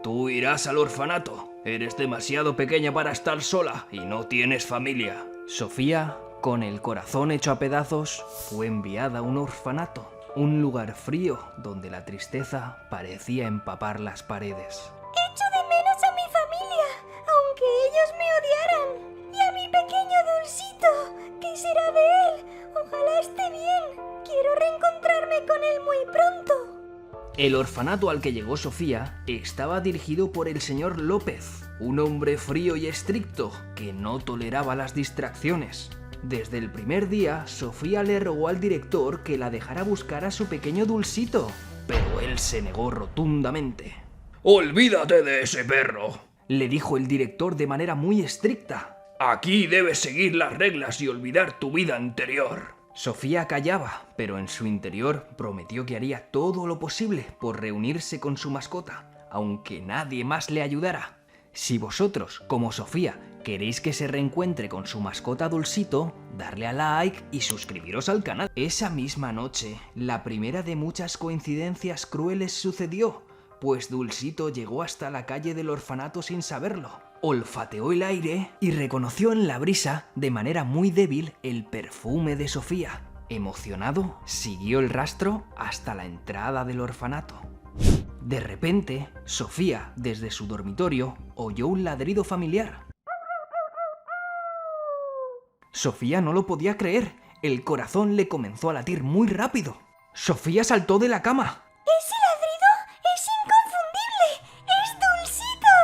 Tú irás al orfanato. Eres demasiado pequeña para estar sola y no tienes familia. Sofía, con el corazón hecho a pedazos, fue enviada a un orfanato, un lugar frío donde la tristeza parecía empapar las paredes. Echo de menos a mi familia, aunque ellos me odiaran. Y a mi pequeño Dulcito, ¿qué será de él? Ojalá esté bien. Quiero reencontrarme con él muy pronto. El orfanato al que llegó Sofía estaba dirigido por el señor López, un hombre frío y estricto que no toleraba las distracciones. Desde el primer día, Sofía le rogó al director que la dejara buscar a su pequeño Dulcito, pero él se negó rotundamente. «Olvídate de ese perro», le dijo el director de manera muy estricta. «Aquí debes seguir las reglas y olvidar tu vida anterior». Sofía callaba, pero en su interior prometió que haría todo lo posible por reunirse con su mascota, aunque nadie más le ayudara. Si vosotros, como Sofía, queréis que se reencuentre con su mascota Dulcito, darle a like y suscribiros al canal. Esa misma noche, la primera de muchas coincidencias crueles sucedió, pues Dulcito llegó hasta la calle del orfanato sin saberlo. Olfateó el aire y reconoció en la brisa, de manera muy débil, el perfume de Sofía. Emocionado, siguió el rastro hasta la entrada del orfanato. De repente, Sofía, desde su dormitorio, oyó un ladrido familiar. Sofía no lo podía creer. El corazón le comenzó a latir muy rápido. Sofía saltó de la cama. ¡Ese ladrido es inconfundible! ¡Es Dulcito!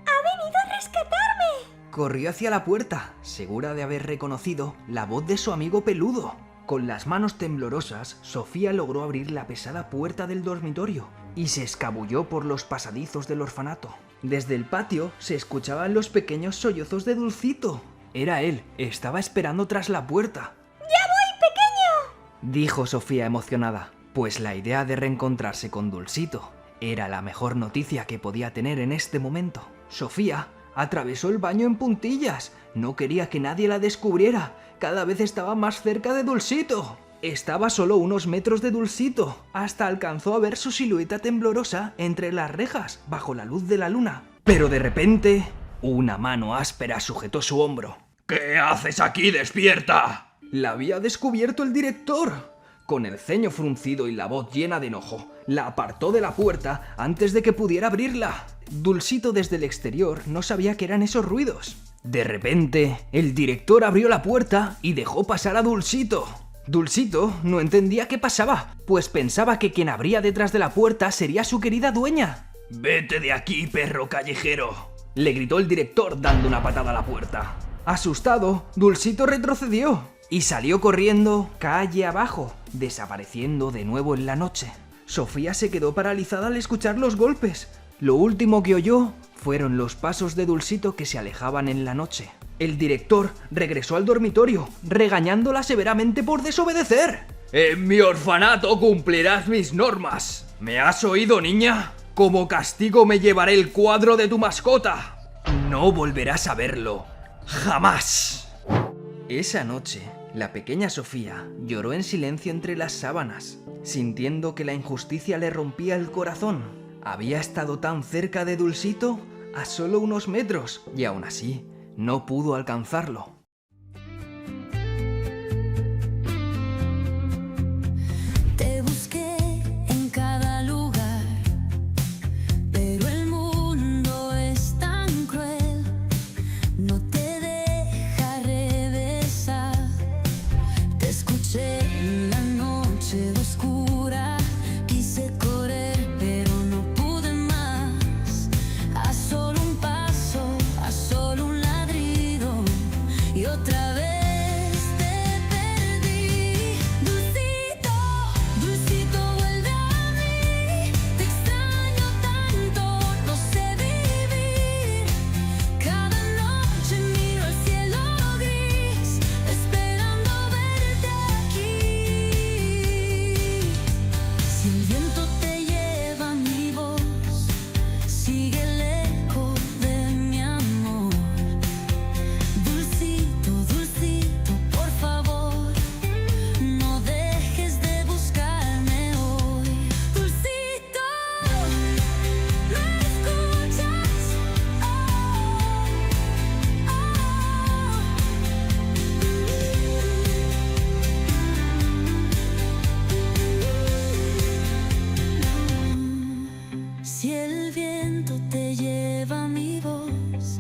¡Ha venido a rescatarme! Corrió hacia la puerta, segura de haber reconocido la voz de su amigo peludo. Con las manos temblorosas, Sofía logró abrir la pesada puerta del dormitorio y se escabulló por los pasadizos del orfanato. Desde el patio se escuchaban los pequeños sollozos de Dulcito. Era él, estaba esperando tras la puerta. ¡Ya voy, pequeño!, dijo Sofía emocionada, pues la idea de reencontrarse con Dulcito era la mejor noticia que podía tener en este momento. Sofía atravesó el baño en puntillas, no quería que nadie la descubriera, cada vez estaba más cerca de Dulcito. Estaba solo a unos metros de Dulcito, hasta alcanzó a ver su silueta temblorosa entre las rejas, bajo la luz de la luna. Pero de repente, una mano áspera sujetó su hombro. «¿Qué haces aquí, despierta?». La había descubierto el director. Con el ceño fruncido y la voz llena de enojo, la apartó de la puerta antes de que pudiera abrirla. Dulcito desde el exterior no sabía qué eran esos ruidos. De repente, el director abrió la puerta y dejó pasar a Dulcito. Dulcito no entendía qué pasaba, pues pensaba que quien abría detrás de la puerta sería su querida dueña. «Vete de aquí, perro callejero», le gritó el director dando una patada a la puerta. Asustado, Dulcito retrocedió y salió corriendo calle abajo, desapareciendo de nuevo en la noche. Sofía se quedó paralizada al escuchar los golpes. Lo último que oyó fueron los pasos de Dulcito que se alejaban en la noche. El director regresó al dormitorio, regañándola severamente por desobedecer. «En mi orfanato cumplirás mis normas. ¿Me has oído, niña? Como castigo me llevaré el cuadro de tu mascota. No volverás a verlo. ¡Jamás!». Esa noche, la pequeña Sofía lloró en silencio entre las sábanas, sintiendo que la injusticia le rompía el corazón. Había estado tan cerca de Dulcito, a solo unos metros, y aún así no pudo alcanzarlo. Te busqué en cada lugar, pero el mundo es tan cruel, no te deja regresar. Te escuché en la noche oscura, quise correr pero no pude más. A solo un paso, a solo un ladrido, viento te lleva mi voz,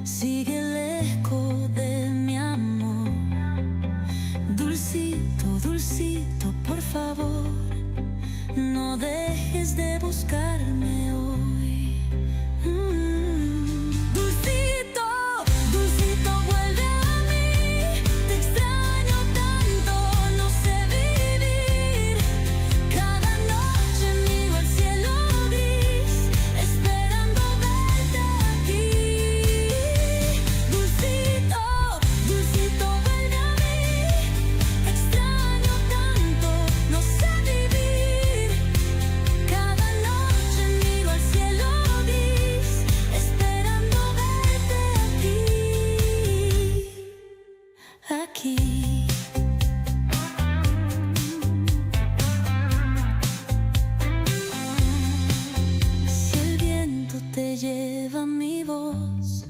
sigue el eco de mi amor. Dulcito, dulcito, por favor, no dejes de buscarme hoy. Dulcito, dulcito, vuelve a mí. Te extraño tanto, no sé vivir. Cada noche miro al cielo gris, esperando verte aquí. Dulcito, dulcito, vuelve a mí. Te extraño tanto, no sé vivir. Cada noche miro al cielo gris, esperando verte aquí. Si el viento te lleva mi voz,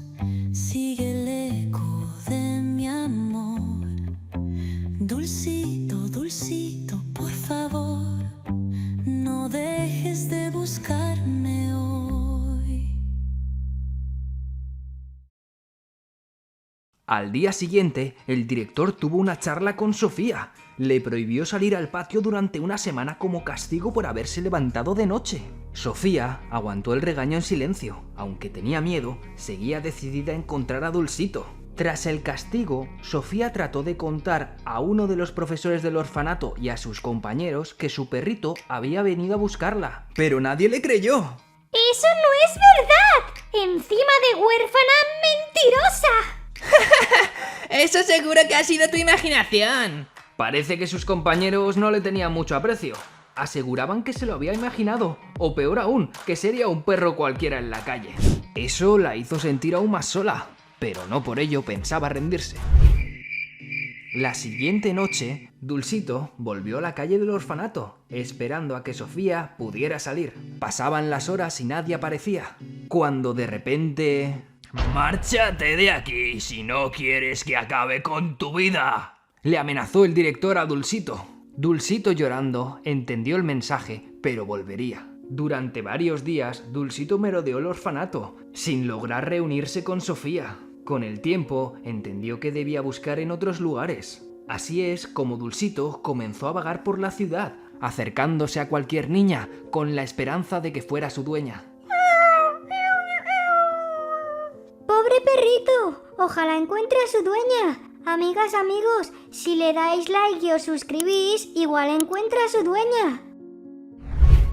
sigue el eco de mi amor. Dulcito, dulcito, por favor, no dejes de buscarme hoy. Al día siguiente, el director tuvo una charla con Sofía. Le prohibió salir al patio durante una semana como castigo por haberse levantado de noche. Sofía aguantó el regaño en silencio. Aunque tenía miedo, seguía decidida a encontrar a Dulcito. Tras el castigo, Sofía trató de contar a uno de los profesores del orfanato y a sus compañeros que su perrito había venido a buscarla. Pero nadie le creyó. ¡Eso no es verdad! ¡Encima de huérfana, mentirosa! Eso seguro que ha sido tu imaginación. Parece que sus compañeros no le tenían mucho aprecio. Aseguraban que se lo había imaginado, o peor aún, que sería un perro cualquiera en la calle. Eso la hizo sentir aún más sola, pero no por ello pensaba rendirse. La siguiente noche, Dulcito volvió a la calle del orfanato, esperando a que Sofía pudiera salir. Pasaban las horas y nadie aparecía, cuando de repente... ¡Márchate de aquí si no quieres que acabe con tu vida! Le amenazó el director a Dulcito. Dulcito, llorando, entendió el mensaje, pero volvería. Durante varios días, Dulcito merodeó el orfanato, sin lograr reunirse con Sofía. Con el tiempo, entendió que debía buscar en otros lugares. Así es como Dulcito comenzó a vagar por la ciudad, acercándose a cualquier niña, con la esperanza de que fuera su dueña. ¡Pobre perrito! Ojalá encuentre a su dueña. Amigas, amigos, si le dais like y os suscribís, igual encuentra a su dueña.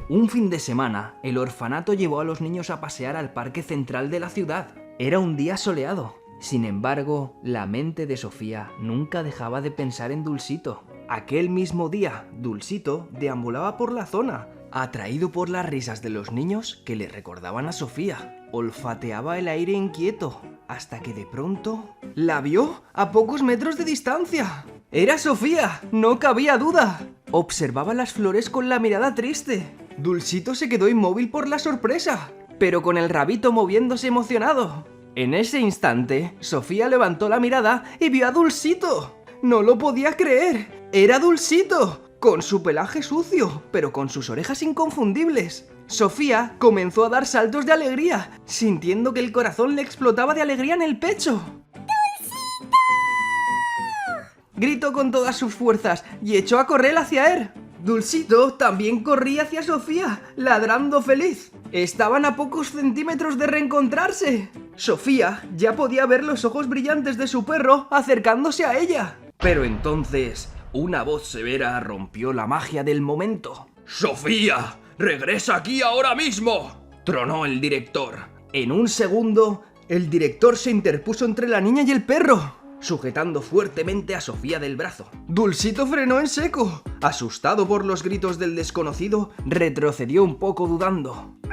Un fin de semana, el orfanato llevó a los niños a pasear al parque central de la ciudad. Era un día soleado. Sin embargo, la mente de Sofía nunca dejaba de pensar en Dulcito. Aquel mismo día, Dulcito deambulaba por la zona, atraído por las risas de los niños que le recordaban a Sofía. Olfateaba el aire inquieto, hasta que de pronto la vio a pocos metros de distancia. ¡Era Sofía! ¡No cabía duda! Observaba las flores con la mirada triste. Dulcito se quedó inmóvil por la sorpresa, pero con el rabito moviéndose emocionado. En ese instante, Sofía levantó la mirada y vio a Dulcito. ¡No lo podía creer! ¡Era Dulcito! Con su pelaje sucio, pero con sus orejas inconfundibles. Sofía comenzó a dar saltos de alegría, sintiendo que el corazón le explotaba de alegría en el pecho. ¡Dulcito! Gritó con todas sus fuerzas y echó a correr hacia él. Dulcito también corría hacia Sofía, ladrando feliz. Estaban a pocos centímetros de reencontrarse. Sofía ya podía ver los ojos brillantes de su perro acercándose a ella. Pero entonces, una voz severa rompió la magia del momento. ¡Sofía! ¡Regresa aquí ahora mismo!, tronó el director. En un segundo, el director se interpuso entre la niña y el perro, sujetando fuertemente a Sofía del brazo. Dulcito frenó en seco. Asustado por los gritos del desconocido, retrocedió un poco dudando. ¡Es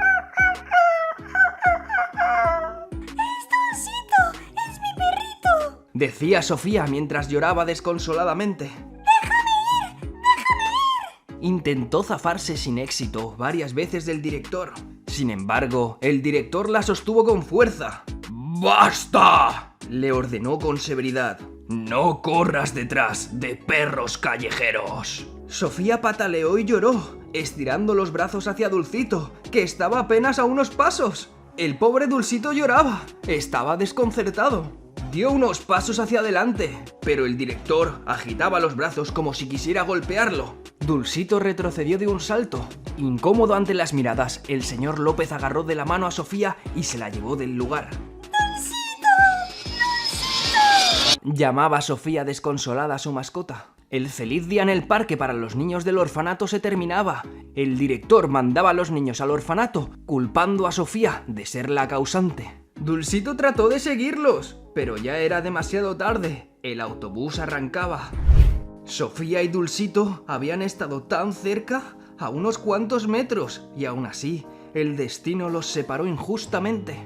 Dulcito! ¡Es mi perrito! Decía Sofía mientras lloraba desconsoladamente. Intentó zafarse sin éxito varias veces del director. Sin embargo, el director la sostuvo con fuerza. ¡Basta!, le ordenó con severidad. No corras detrás de perros callejeros. Sofía pataleó y lloró, estirando los brazos hacia Dulcito, que estaba apenas a unos pasos. El pobre Dulcito lloraba, estaba desconcertado. Dio unos pasos hacia adelante, pero el director agitaba los brazos como si quisiera golpearlo. Dulcito retrocedió de un salto. Incómodo ante las miradas, el señor López agarró de la mano a Sofía y se la llevó del lugar. Llamaba a Sofía desconsolada a su mascota. El feliz día en el parque para los niños del orfanato se terminaba. El director mandaba a los niños al orfanato, culpando a Sofía de ser la causante. Dulcito trató de seguirlos, pero ya era demasiado tarde. El autobús arrancaba. Sofía y Dulcito habían estado tan cerca, a unos cuantos metros, y aún así, el destino los separó injustamente.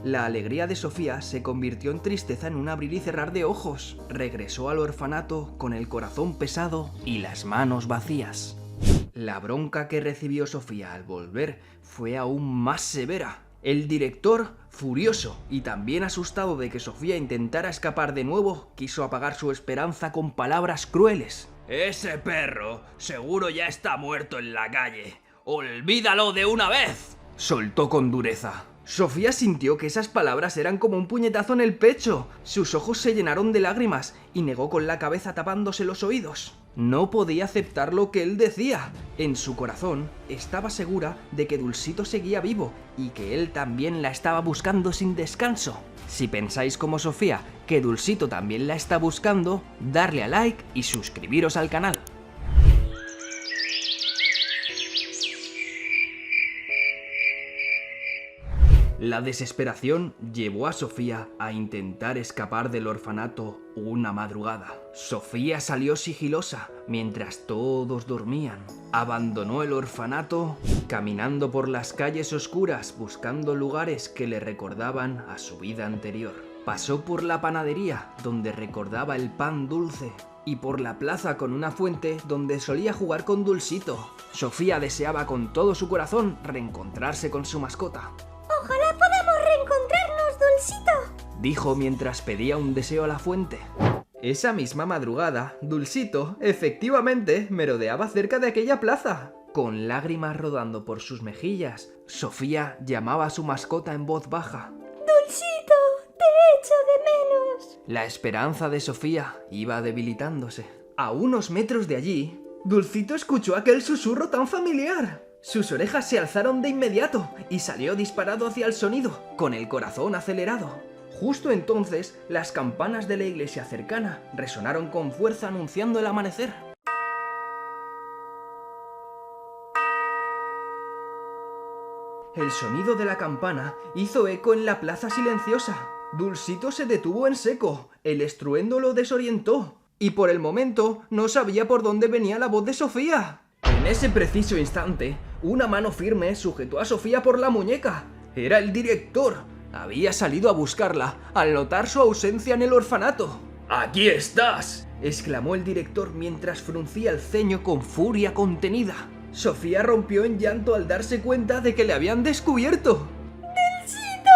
La alegría de Sofía se convirtió en tristeza en un abrir y cerrar de ojos. Regresó al orfanato con el corazón pesado y las manos vacías. La bronca que recibió Sofía al volver fue aún más severa. El director, furioso y también asustado de que Sofía intentara escapar de nuevo, quiso apagar su esperanza con palabras crueles. Ese perro seguro ya está muerto en la calle. ¡Olvídalo de una vez! Soltó con dureza. Sofía sintió que esas palabras eran como un puñetazo en el pecho. Sus ojos se llenaron de lágrimas y negó con la cabeza tapándose los oídos. No podía aceptar lo que él decía. En su corazón estaba segura de que Dulcito seguía vivo y que él también la estaba buscando sin descanso. Si pensáis como Sofía que Dulcito también la está buscando, darle a like y suscribiros al canal. La desesperación llevó a Sofía a intentar escapar del orfanato una madrugada. Sofía salió sigilosa mientras todos dormían. Abandonó el orfanato caminando por las calles oscuras buscando lugares que le recordaban a su vida anterior. Pasó por la panadería donde recordaba el pan dulce y por la plaza con una fuente donde solía jugar con Dulcito. Sofía deseaba con todo su corazón reencontrarse con su mascota. Ojalá podamos reencontrarnos, Dulcito, dijo mientras pedía un deseo a la fuente. Esa misma madrugada, Dulcito, efectivamente, merodeaba cerca de aquella plaza. Con lágrimas rodando por sus mejillas, Sofía llamaba a su mascota en voz baja. Dulcito, te echo de menos. La esperanza de Sofía iba debilitándose. A unos metros de allí, Dulcito escuchó aquel susurro tan familiar. Sus orejas se alzaron de inmediato y salió disparado hacia el sonido, con el corazón acelerado. Justo entonces, las campanas de la iglesia cercana resonaron con fuerza anunciando el amanecer. El sonido de la campana hizo eco en la plaza silenciosa. Dulcito se detuvo en seco, el estruendo lo desorientó, y por el momento no sabía por dónde venía la voz de Sofía. En ese preciso instante, una mano firme sujetó a Sofía por la muñeca. Era el director. Había salido a buscarla al notar su ausencia en el orfanato. ¡Aquí estás!, exclamó el director mientras fruncía el ceño con furia contenida. Sofía rompió en llanto al darse cuenta de que le habían descubierto. ¡Dulcito!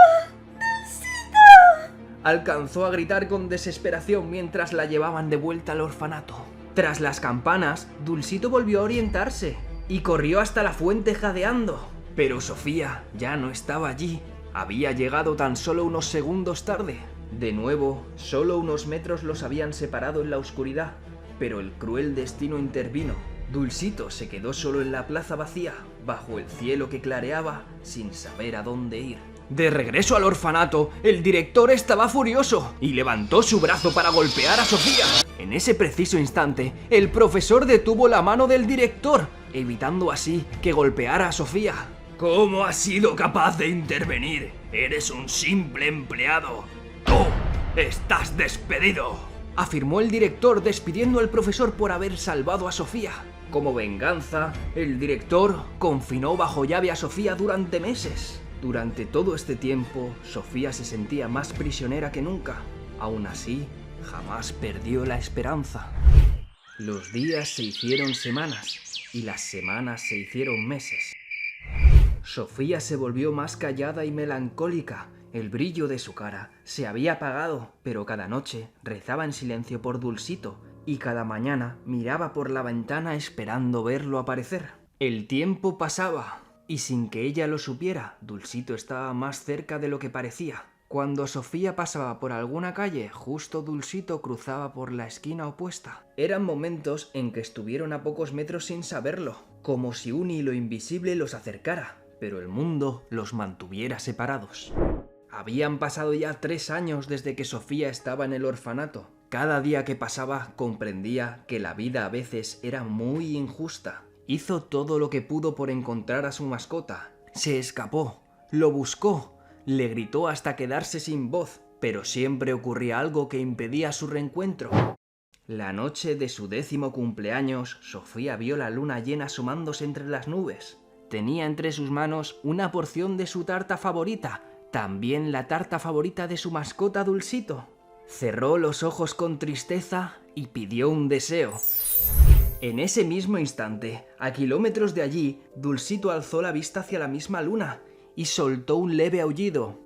¡Dulcito! Alcanzó a gritar con desesperación mientras la llevaban de vuelta al orfanato. Tras las campanas, Dulcito volvió a orientarse y corrió hasta la fuente jadeando. Pero Sofía ya no estaba allí. Había llegado tan solo unos segundos tarde. De nuevo, solo unos metros los habían separado en la oscuridad, pero el cruel destino intervino. Dulcito se quedó solo en la plaza vacía, bajo el cielo que clareaba, sin saber a dónde ir. De regreso al orfanato, el director estaba furioso y levantó su brazo para golpear a Sofía. En ese preciso instante, el profesor detuvo la mano del director, evitando así que golpeara a Sofía. ¿Cómo has sido capaz de intervenir? Eres un simple empleado. ¡Tú estás despedido!, afirmó el director despidiendo al profesor por haber salvado a Sofía. Como venganza, el director confinó bajo llave a Sofía durante meses. Durante todo este tiempo, Sofía se sentía más prisionera que nunca. Aún así, jamás perdió la esperanza. Los días se hicieron semanas y las semanas se hicieron meses. Sofía se volvió más callada y melancólica. El brillo de su cara se había apagado, pero cada noche rezaba en silencio por Dulcito, y cada mañana miraba por la ventana esperando verlo aparecer. El tiempo pasaba, y sin que ella lo supiera, Dulcito estaba más cerca de lo que parecía. Cuando Sofía pasaba por alguna calle, justo Dulcito cruzaba por la esquina opuesta. Eran momentos en que estuvieron a pocos metros sin saberlo, como si un hilo invisible los acercara, pero el mundo los mantuviera separados. Habían pasado ya 3 años desde que Sofía estaba en el orfanato. Cada día que pasaba comprendía que la vida a veces era muy injusta. Hizo todo lo que pudo por encontrar a su mascota. Se escapó, lo buscó, le gritó hasta quedarse sin voz, pero siempre ocurría algo que impedía su reencuentro. La noche de su 10º cumpleaños, Sofía vio la luna llena asomándose entre las nubes. Tenía entre sus manos una porción de su tarta favorita, también la tarta favorita de su mascota Dulcito. Cerró los ojos con tristeza y pidió un deseo. En ese mismo instante, a kilómetros de allí, Dulcito alzó la vista hacia la misma luna y soltó un leve aullido.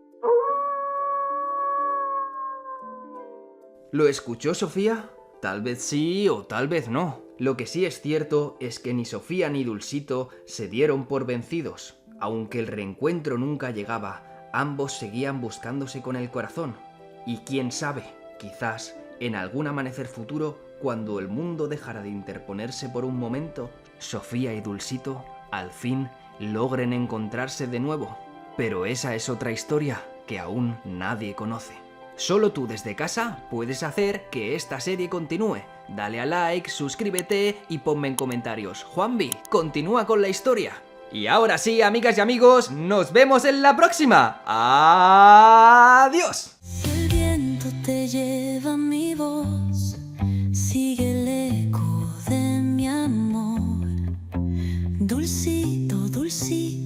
¿Lo escuchó Sofía? Tal vez sí o tal vez no. Lo que sí es cierto es que ni Sofía ni Dulcito se dieron por vencidos. Aunque el reencuentro nunca llegaba, ambos seguían buscándose con el corazón. Y quién sabe, quizás en algún amanecer futuro, cuando el mundo dejara de interponerse por un momento, Sofía y Dulcito al fin logren encontrarse de nuevo. Pero esa es otra historia que aún nadie conoce. Solo tú desde casa puedes hacer que esta serie continúe. Dale a like, suscríbete y ponme en comentarios: Juanvi, continúa con la historia. Y ahora sí, amigas y amigos, nos vemos en la próxima. ¡Adiós! El viento te lleva mi voz, sigue el eco de mi amor. Dulcito, dulcito.